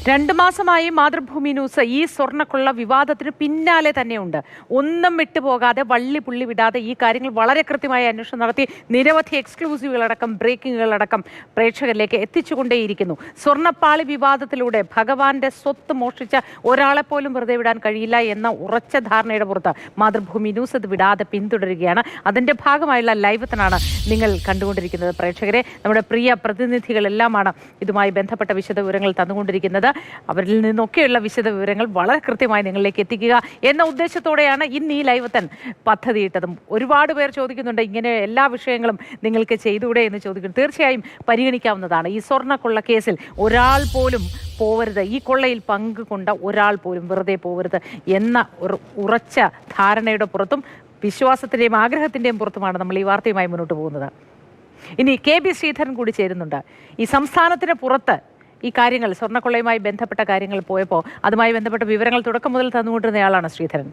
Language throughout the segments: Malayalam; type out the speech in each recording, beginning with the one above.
2 മാസമായി മാതൃഭൂമി ന്യൂസ് ഈ സ്വർണ്ണക്കൊള്ള വിവാദത്തിന് പിന്നാലെ തന്നെയുണ്ട്. ഒന്നും വിട്ടുപോകാതെ വള്ളി പുള്ളി വിടാതെ ഈ കാര്യങ്ങൾ വളരെ കൃത്യമായി അന്വേഷണം നടത്തി നിരവധി എക്സ്ക്ലൂസീവുകളടക്കം ബ്രേക്കിങ്ങുകളടക്കം പ്രേക്ഷകരിലേക്ക് എത്തിച്ചുകൊണ്ടേയിരിക്കുന്നു. സ്വർണ്ണപ്പാളി വിവാദത്തിലൂടെ ഭഗവാന്റെ സ്വത്ത് മോഷ്ടിച്ച ഒരാളെ പോലും വെറുതെ വിടാൻ കഴിയില്ല എന്ന ഉറച്ച ധാരണയുടെ പുറത്ത് മാതൃഭൂമി ന്യൂസ് ഇത് വിടാതെ പിന്തുടരുകയാണ്. അതിന്റെ ഭാഗമായുള്ള ലൈവത്തിനാണ് നിങ്ങൾ കണ്ടുകൊണ്ടിരിക്കുന്നത്. പ്രേക്ഷകരെ, നമ്മുടെ പ്രിയ പ്രതിനിധികളെല്ലാമാണ് ഇതുമായി ബന്ധപ്പെട്ട വിശദവിവരങ്ങൾ തന്നുകൊണ്ടിരിക്കുന്നത്. അവരിൽ നിന്നൊക്കെയുള്ള വിശദവിവരങ്ങൾ വളരെ കൃത്യമായി നിങ്ങളിലേക്ക് എത്തിക്കുക എന്ന ഉദ്ദേശത്തോടെയാണ് ഇന്ന് ഈ ലൈവത്തൻ പദ്ധതിയിട്ടതും. ഒരുപാട് പേർ ചോദിക്കുന്നുണ്ട്, ഇങ്ങനെ എല്ലാ വിഷയങ്ങളും നിങ്ങൾക്ക് ചെയ്തുകൂടെ എന്ന് ചോദിക്കുന്നു. തീർച്ചയായും പരിഗണിക്കാവുന്നതാണ്. ഈ സ്വർണ്ണക്കൊള്ള കേസിൽ ഒരാൾ പോലും പോവരുത്, ഈ കൊള്ളയിൽ പങ്കുകൊണ്ട ഒരാൾ പോലും വെറുതെ പോവരുത് എന്ന ഒരു ഉറച്ച ധാരണയുടെ പുറത്തും വിശ്വാസത്തിൻ്റെയും ആഗ്രഹത്തിൻ്റെയും പുറത്തുമാണ് നമ്മൾ ഈ വാർത്തയുമായി മുന്നോട്ട് പോകുന്നത്. ഇനി KB ശ്രീധരൻ കൂടി ചേരുന്നുണ്ട്. ഈ സംസ്ഥാനത്തിന് പുറത്ത് ഈ കാര്യങ്ങൾ, സ്വർണ്ണക്കൊള്ളയുമായി ബന്ധപ്പെട്ട കാര്യങ്ങൾ പോയപ്പോൾ അതുമായി ബന്ധപ്പെട്ട വിവരങ്ങൾ തുടക്കം മുതൽ തന്നുകൊണ്ടിരുന്നയാളാണ് ശ്രീധരൻ.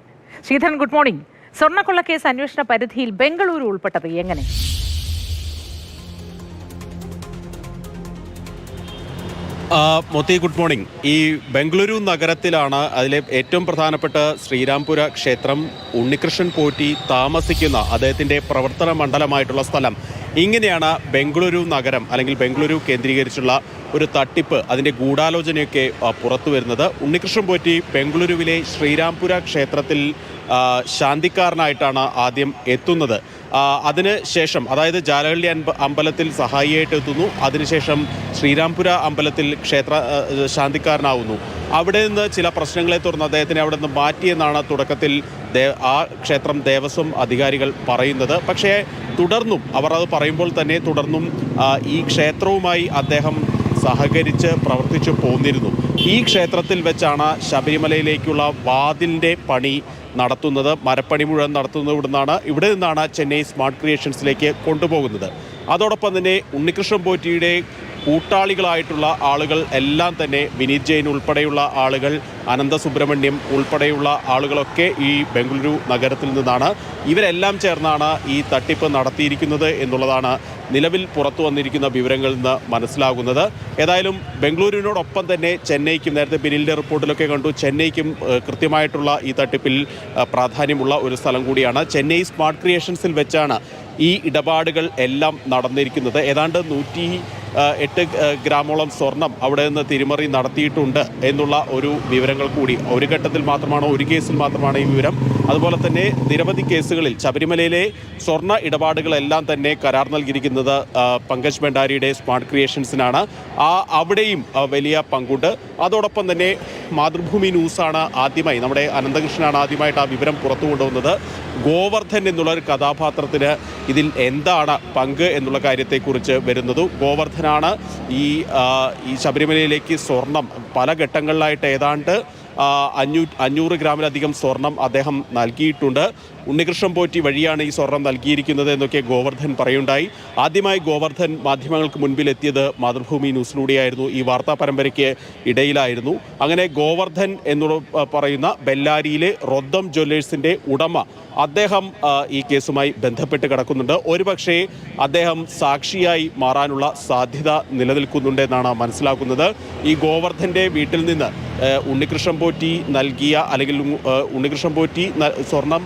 Sreedharan, good morning. സ്വർണ്ണക്കൊള്ള കേസ് അന്വേഷണ പരിധിയിൽ ബംഗളൂരു ഉൾപ്പെട്ടത് എങ്ങനെ? Mothi, good morning. ഈ ബംഗളൂരു നഗരത്തിലാണ് അതിലെ ഏറ്റവും പ്രധാനപ്പെട്ട ശ്രീരാംപുര ക്ഷേത്രം, ഉണ്ണികൃഷ്ണൻ പോറ്റി താമസിക്കുന്ന അദ്ദേഹത്തിൻ്റെ പ്രവർത്തന മണ്ഡലമായിട്ടുള്ള സ്ഥലം. ഇങ്ങനെയാണ് ബംഗളൂരു നഗരം അല്ലെങ്കിൽ ബംഗളൂരു കേന്ദ്രീകരിച്ചുള്ള ഒരു തട്ടിപ്പ്, അതിൻ്റെ ഗൂഢാലോചനയൊക്കെ പുറത്തു വരുന്നത്. ഉണ്ണികൃഷ്ണൻ പോറ്റി ബംഗളൂരുവിലെ ശ്രീരാംപുര ക്ഷേത്രത്തിൽ ശാന്തിക്കാരനായിട്ടാണ് ആദ്യം എത്തുന്നത്. അതിന് ശേഷം, അതായത് ജാലഹള്ളി അമ്പലത്തിൽ സഹായിയായിട്ട് എത്തുന്നു. അതിനുശേഷം ശ്രീരാംപുര അമ്പലത്തിൽ ശാന്തിക്കാരനാവുന്നു. അവിടെ നിന്ന് ചില പ്രശ്നങ്ങളെ തുടർന്ന് അദ്ദേഹത്തിനെ അവിടെ നിന്ന് മാറ്റിയെന്നാണ് തുടക്കത്തിൽ ആ ക്ഷേത്രം ദേവസ്വം അധികാരികൾ പറയുന്നത്. പക്ഷേ തുടർന്നും അവർ അത് പറയുമ്പോൾ തന്നെ തുടർന്നും ഈ ക്ഷേത്രവുമായി അദ്ദേഹം സഹകരിച്ച് പ്രവർത്തിച്ചു പോന്നിരുന്നു. ഈ ക്ഷേത്രത്തിൽ വെച്ചാണ് ശബരിമലയിലേക്കുള്ള വാതിലിൻ്റെ പണി നടത്തുന്നത്. മരപ്പണി മുഴുവൻ നടത്തുന്നത് ഇവിടെ നിന്നാണ് ചെന്നൈ സ്മാർട്ട് ക്രിയേഷൻസിലേക്ക് കൊണ്ടുപോകുന്നത്. അതോടൊപ്പം തന്നെ ഉണ്ണികൃഷ്ണൻ പോറ്റിയുടെ കൂട്ടാളികളായിട്ടുള്ള ആളുകൾ എല്ലാം തന്നെ, വിനീത് ജെയിൻ ഉൾപ്പെടെയുള്ള ആളുകൾ, അനന്തസുബ്രഹ്മണ്യം ഉൾപ്പെടെയുള്ള ആളുകളൊക്കെ ഈ ബംഗളൂരു നഗരത്തിൽ നിന്നാണ്. ഇവരെല്ലാം ചേർന്നാണ് ഈ തട്ടിപ്പ് നടത്തിയിരിക്കുന്നത് എന്നുള്ളതാണ് നിലവിൽ പുറത്തു വന്നിരിക്കുന്ന വിവരങ്ങളിൽ നിന്ന് മനസ്സിലാകുന്നത്. ഏതായാലും ബംഗളൂരുവിനോടൊപ്പം തന്നെ ചെന്നൈക്കും, നേരത്തെ ബിനിലിൻ്റെ റിപ്പോർട്ടിലൊക്കെ കണ്ടു, ചെന്നൈക്കും കൃത്യമായിട്ടുള്ള ഈ തട്ടിപ്പിൽ പ്രാധാന്യമുള്ള ഒരു സ്ഥലം കൂടിയാണ്. ചെന്നൈ സ്മാർട്ട് ക്രിയേഷൻസിൽ വെച്ചാണ് ഈ ഇടപാടുകൾ എല്ലാം നടന്നിരിക്കുന്നത്. ഏതാണ്ട് 108 ഗ്രാമോളം സ്വർണം അവിടെ നിന്ന് തിരിമറി നടത്തിയിട്ടുണ്ട് എന്നുള്ള ഒരു വിവരങ്ങൾ കൂടി. ഒരു ഘട്ടത്തിൽ മാത്രമാണോ, ഒരു കേസിൽ മാത്രമാണ് ഈ വിവരം. അതുപോലെ തന്നെ നിരവധി കേസുകളിൽ ശബരിമലയിലെ സ്വർണ്ണ ഇടപാടുകളെല്ലാം തന്നെ കരാർ നൽകിയിരിക്കുന്നത് പങ്കജ് ഭണ്ഡാരിയുടെ സ്മാർട്ട് ക്രിയേഷൻസിനാണ്. അവിടെയും വലിയ പങ്കുണ്ട്. അതോടൊപ്പം തന്നെ മാതൃഭൂമി ന്യൂസാണ് ആദ്യമായി, നമ്മുടെ അനന്തകൃഷ്ണനാണ് ആദ്യമായിട്ട് ആ വിവരം പുറത്തു കൊണ്ടുവന്നത്. ഗോവർദ്ധൻ എന്നുള്ളൊരു കഥാപാത്രത്തിന് ഇതിൽ എന്താണ് പങ്ക് എന്നുള്ള കാര്യത്തെക്കുറിച്ച് വരുന്നത്. ഗോവർദ്ധനാണ് ഈ ശബരിമലയിലേക്ക് സ്വർണം പല ഘട്ടങ്ങളിലായിട്ട് ഏതാണ്ട് 500 ഗ്രാമിലധികം സ്വർണം അദ്ദേഹം നൽകിയിട്ടുണ്ട്. ഉണ്ണികൃഷ്ണൻ പോറ്റി വഴിയാണ് ഈ സ്വർണം നൽകിയിരിക്കുന്നത് എന്നൊക്കെ ഗോവർദ്ധൻ പറയുണ്ടായി. ആദ്യമായി ഗോവർദ്ധൻ മാധ്യമങ്ങൾക്ക് മുൻപിലെത്തിയത് മാതൃഭൂമി ന്യൂസിലൂടെയായിരുന്നു. ഈ വാർത്താ പരമ്പരയ്ക്ക് ഇടയിലായിരുന്നു. അങ്ങനെ ഗോവർദ്ധൻ എന്ന് പറയുന്ന ബെല്ലാരിയിലെ റൊദ്ദം ജ്വല്ലേഴ്സിൻ്റെ ഉടമ, അദ്ദേഹം ഈ കേസുമായി ബന്ധപ്പെട്ട് കിടക്കുന്നുണ്ട്. ഒരുപക്ഷേ അദ്ദേഹം സാക്ഷിയായി മാറാനുള്ള സാധ്യത നിലനിൽക്കുന്നുണ്ടെന്നാണ് മനസ്സിലാക്കുന്നത്. ഈ ഗോവർദ്ധൻ്റെ വീട്ടിൽ നിന്ന് ഉണ്ണികൃഷ്ണൻ പോറ്റി നൽകിയ, അല്ലെങ്കിൽ ഉണ്ണികൃഷ്ണൻ പോറ്റി സ്വർണം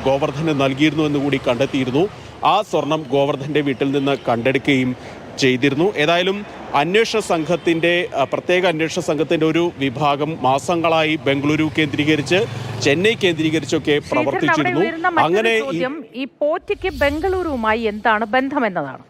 ഗോവർദ്ധന് നൽകിയിരുന്നു എന്നുകൂടി കണ്ടെത്തിയിരുന്നു. ആ സ്വർണം ഗോവർദ്ധൻ്റെ വീട്ടിൽ നിന്ന് കണ്ടെടുക്കുകയും ചെയ്തിരുന്നു. ഏതായാലും പ്രത്യേക അന്വേഷണ സംഘത്തിൻ്റെ ഒരു വിഭാഗം മാസങ്ങളായി ബംഗളൂരു കേന്ദ്രീകരിച്ച്, ചെന്നൈ കേന്ദ്രീകരിച്ചൊക്കെ പ്രവർത്തിച്ചിരുന്നു. അങ്ങനെ ഈ പോറ്റിക്ക് ബംഗളൂരുവുമായി എന്താണ് ബന്ധമെന്നതാണ്.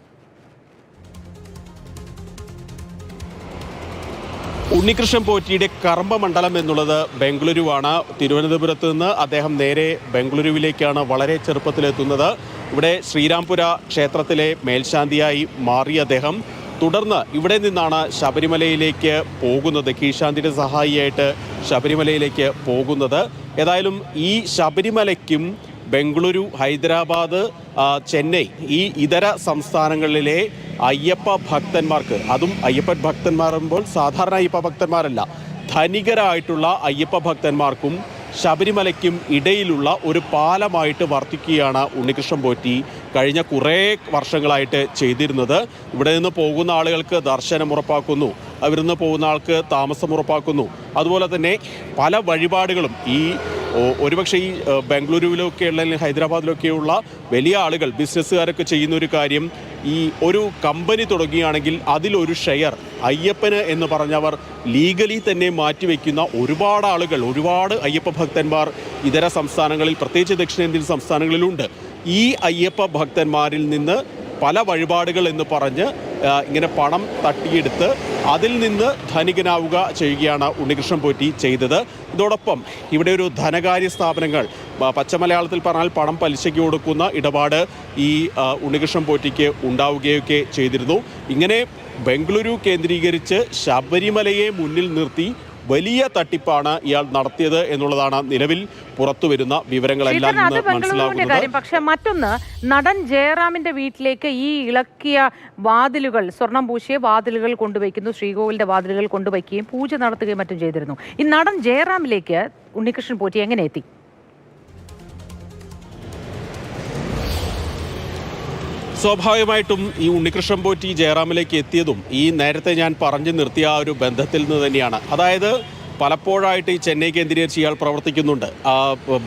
ഉണ്ണികൃഷ്ണൻ പോറ്റിയുടെ കർമ്മമണ്ഡലം എന്നുള്ളത് ബംഗളൂരുവാണ്. തിരുവനന്തപുരത്ത് നിന്ന് അദ്ദേഹം നേരെ ബംഗളൂരുവിലേക്കാണ് വളരെ ചെറുപ്പത്തിലെത്തുന്നത്. ഇവിടെ ശ്രീരാംപുര ക്ഷേത്രത്തിലെ മേൽശാന്തിയായി മാറിയ അദ്ദേഹം തുടർന്ന് ഇവിടെ നിന്നാണ് ശബരിമലയിലേക്ക് പോകുന്നത്, കീഴ്ശാന്തിയുടെ സഹായിയായിട്ട് ശബരിമലയിലേക്ക് പോകുന്നത്. ഏതായാലും ഈ ശബരിമലയ്ക്കും ബംഗളൂരു, ഹൈദരാബാദ്, ചെന്നൈ, ഈ ഇതര സംസ്ഥാനങ്ങളിലെ അയ്യപ്പ ഭക്തന്മാർക്ക്, അതും അയ്യപ്പ ഭക്തന്മാരുമ്പോൾ സാധാരണ അയ്യപ്പ ഭക്തന്മാരല്ല, ധനികരായിട്ടുള്ള അയ്യപ്പ ഭക്തന്മാർക്കും ശബരിമലയ്ക്കും ഇടയിലുള്ള ഒരു പാലമായിട്ട് വർത്തിക്കുകയാണ് ഉണ്ണികൃഷ്ണൻ പോറ്റി കഴിഞ്ഞ കുറേ വർഷങ്ങളായിട്ട് ചെയ്തിരുന്നത്. ഇവിടെ നിന്ന് പോകുന്ന ആളുകൾക്ക് ദർശനം ഉറപ്പാക്കുന്നു, അവരിൽ നിന്ന് പോകുന്ന ആൾക്ക് താമസം ഉറപ്പാക്കുന്നു. അതുപോലെ തന്നെ പല വഴിപാടുകളും ഈ ഒരുപക്ഷെ ഈ ബംഗളൂരുവിലൊക്കെയുള്ള അല്ലെങ്കിൽ ഹൈദരാബാദിലൊക്കെയുള്ള വലിയ ആളുകൾ ബിസിനസ്സുകാരൊക്കെ ചെയ്യുന്ന ഒരു കാര്യം, ഈ ഒരു കമ്പനി തുടങ്ങുകയാണെങ്കിൽ അതിലൊരു ഷെയർ അയ്യപ്പന് എന്ന് പറഞ്ഞവർ ലീഗലി തന്നെ മാറ്റിവെക്കുന്ന ഒരുപാട് ആളുകൾ, ഒരുപാട് അയ്യപ്പ ഭക്തന്മാർ ഇതര സംസ്ഥാനങ്ങളിൽ, പ്രത്യേകിച്ച് ദക്ഷിണേന്ത്യൻ സംസ്ഥാനങ്ങളിലുണ്ട്. ഈ അയ്യപ്പ ഭക്തന്മാരിൽ നിന്ന് പല വഴിപാടുകൾ എന്ന് പറഞ്ഞ് ഇങ്ങനെ പണം തട്ടിയെടുത്ത് അതിൽ നിന്ന് ധനികനാവുക ചെയ്യുകയാണ് ഉണ്ണികൃഷ്ണൻ പോറ്റി ചെയ്തത്. ഇതോടൊപ്പം ഇവിടെ ഒരു ധനകാര്യ സ്ഥാപനങ്ങൾ, പച്ചമലയാളത്തിൽ പറഞ്ഞാൽ പണം പലിശയ്ക്ക് കൊടുക്കുന്ന ഇടപാട് ഈ ഉണ്ണികൃഷ്ണൻ പോറ്റിക്ക് ഉണ്ടാവുകയൊക്കെ ചെയ്തിരുന്നു. ഇങ്ങനെ ബംഗളൂരു കേന്ദ്രീകരിച്ച് ശബരിമലയെ മുന്നിൽ നിർത്തി വലിയ തട്ടിപ്പാണ് ഇയാൾ നടത്തിയത് എന്നുള്ളതാണ് നിലവിൽ പുറത്തുവരുന്ന വിവരങ്ങളെല്ലാം മനസ്സിലാക്കുന്നത്. പക്ഷെ മറ്റൊന്ന്, നടൻ ജയറാമിന്റെ വീട്ടിലേക്ക് ഈ ഇളക്കിയ വാതിലുകൾ, സ്വർണം പൂശിയ വാതിലുകൾ കൊണ്ടുവയ്ക്കുന്നു, ശ്രീകോവിലിന്റെ വാതിലുകൾ കൊണ്ടുവയ്ക്കുകയും പൂജ നടത്തുകയും മറ്റും ചെയ്തിരുന്നു. ഈ നടൻ ജയറാമിലേക്ക് ഉണ്ണികൃഷ്ണൻ പോറ്റി എങ്ങനെ എത്തി? സ്വാഭാവികമായിട്ടും ഈ ഉണ്ണികൃഷ്ണൻ പോറ്റി ജയറാമിലേക്ക് എത്തിയതും ഈ നേരത്തെ ഞാൻ പറഞ്ഞു നിർത്തിയ ആ ഒരു ബന്ധത്തിൽ നിന്ന് തന്നെയാണ്. അതായത് പലപ്പോഴായിട്ട് ഈ ചെന്നൈ കേന്ദ്രീകരിച്ച് ഇയാൾ പ്രവർത്തിക്കുന്നുണ്ട്,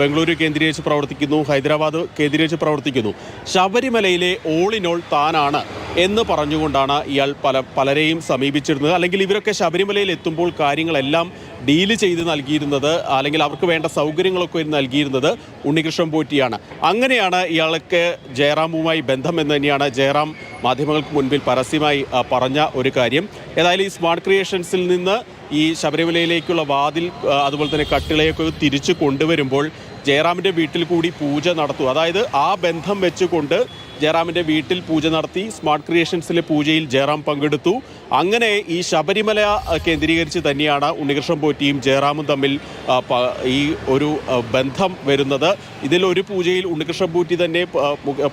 ബംഗളൂരു കേന്ദ്രീകരിച്ച് പ്രവർത്തിക്കുന്നു, ഹൈദരാബാദ് കേന്ദ്രീകരിച്ച് പ്രവർത്തിക്കുന്നു. ശബരിമലയിലെ ഓൾ ഇൻ ഓൾ താനാണ് എന്ന് പറഞ്ഞുകൊണ്ടാണ് ഇയാൾ പലരെയും സമീപിച്ചിരുന്നത്. അല്ലെങ്കിൽ ഇവരൊക്കെ ശബരിമലയിൽ എത്തുമ്പോൾ കാര്യങ്ങളെല്ലാം ഡീല് ചെയ്ത് നൽകിയിരുന്നത്, അല്ലെങ്കിൽ അവർക്ക് വേണ്ട സൗകര്യങ്ങളൊക്കെ നൽകിയിരുന്നത് ഉണ്ണികൃഷ്ണൻ പോറ്റിയാണ്. അങ്ങനെയാണ് ഇയാൾക്ക് ജയറാമുമായി ബന്ധം എന്ന് തന്നെയാണ് ജയറാം മാധ്യമങ്ങൾക്ക് മുൻപിൽ പരസ്യമായി പറഞ്ഞ ഒരു കാര്യം. ഏതായാലും ഈ സ്മാർട്ട് ക്രിയേഷൻസിൽ നിന്ന് ഈ ശബരിമലയിലേക്കുള്ള വാതിൽ, അതുപോലെ തന്നെ കട്ടിളയൊക്കെ തിരിച്ചു കൊണ്ടുവരുമ്പോൾ ജയറാമിൻ്റെ വീട്ടിൽ കൂടി പൂജ നടത്തും. അതായത് ആ ബന്ധം വെച്ചുകൊണ്ട് ജയറാമിൻ്റെ വീട്ടിൽ പൂജ നടത്തി. സ്മാർട്ട് ക്രിയേഷൻസിലെ പൂജയിൽ ജയറാം പങ്കെടുത്തു. അങ്ങനെ ഈ ശബരിമല കേന്ദ്രീകരിച്ച് തന്നെയാണ് ഉണ്ണികൃഷ്ണൻ പോറ്റിയും ജയറാമും തമ്മിൽ ഈ ഒരു ബന്ധം വരുന്നത്. ഇതിലൊരു പൂജയിൽ ഉണ്ണികൃഷ്ണൻ പോറ്റി തന്നെ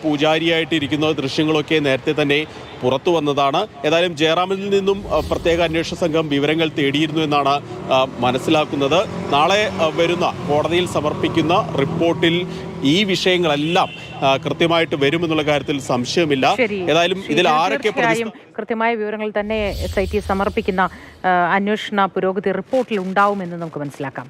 പൂജാരിയായിട്ടിരിക്കുന്ന ദൃശ്യങ്ങളൊക്കെ നേരത്തെ തന്നെ പുറത്തു വന്നതാണ്. ഏതായാലും ജയറാമിൽ നിന്നും പ്രത്യേക അന്വേഷണ സംഘം വിവരങ്ങൾ തേടിയിരുന്നു എന്നാണ് മനസ്സിലാക്കുന്നത്. നാളെ വരുന്ന കോടതിയിൽ സമർപ്പിക്കുന്ന റിപ്പോർട്ടിൽ ഈ വിഷയങ്ങളെല്ലാം കൃത്യമായിട്ട് വരുമെന്നുള്ള കാര്യത്തിൽ സംശയമില്ല. ഏതായാലും ഇതിൽ ആരൊക്കെ കൃത്യമായ വിവരങ്ങൾ തന്നെ SIT സമർപ്പിക്കുന്ന അന്വേഷണ പുരോഗതി റിപ്പോർട്ടിൽ ഉണ്ടാവുമെന്ന് നമുക്ക് മനസ്സിലാക്കാം.